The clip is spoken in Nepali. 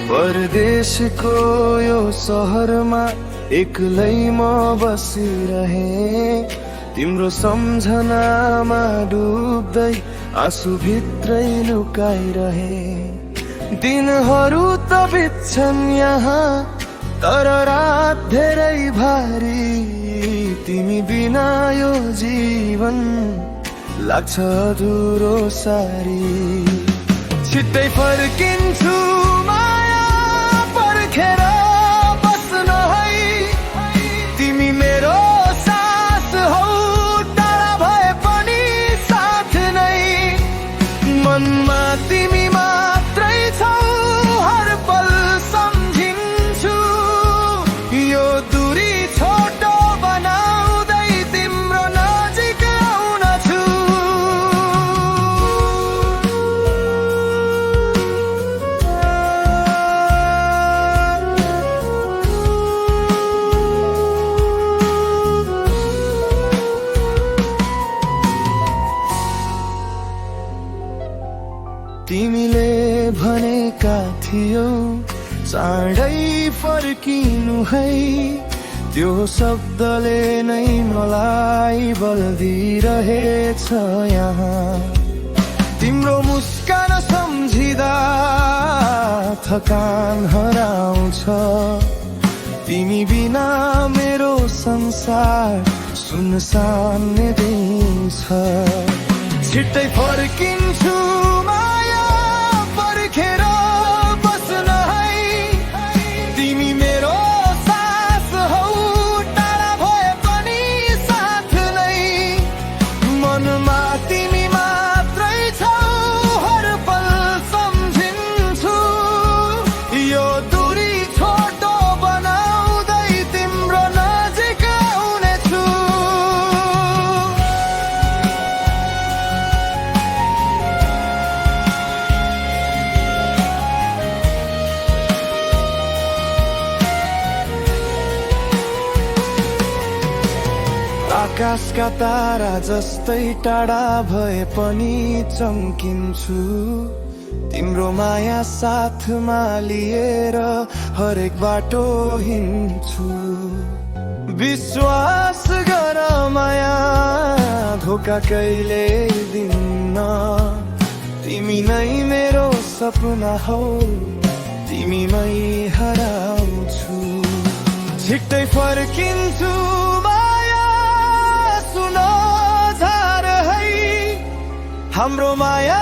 परदेशको यो सहरमा एक्लै म बसिरहे, तिम्रो सम्झनामा डुब्दै आँसु भित्रै लुकाइरहे। दिनहरू त बित्छन् यहाँ, तर रात धेरै भारी, तिमी बिना यो जीवन लाग्छ अधुरो सारी। छिट्टै फर्किन्छु माया पर्खेर बस्न है, तिमी मेरो साथ हौ, टाढा भए पनि साथ नै। मनमा तिमी मात्रै छौ, हर पल सम्झिन्छु, यो दूरी छोटो बनाउँदै तिम्रो नजिक आउन छु। तिमीले भनेका थियौ चाँडै फर्किनु है, त्यो शब्दले नै मलाई बल दिइरहेछ यहाँ। तिम्रो मुस्कान सम्झिँदा थकान हराउँछ, तिमी बिना मेरो संसार सुनसान दिन्छ। छिट्टै फर्किन्छु माया पर्खेर बस्न है, तिमी मेरो साथ हौ, टाढा भए पनि साथ नै। मनमा तिमी मात्रै छौ, हर पल सम्झिन्छु, यो दूरी छोटो बनाउँदै तिम्रो नजिक आउनेछु। आकाशका तारा जस्तै टाढा भए पनि चम्किन्छु, तिम्रो माया साथमा लिएर हरेक बाटो हिँड्छु। विश्वास गर माया, धोका कहिले दिन्न, तिमी नै मेरो सपना हौ, तिमीमै हराउँछु। छिट्टै फर्किन्छु माया, सुन झार है, हाम्रो माया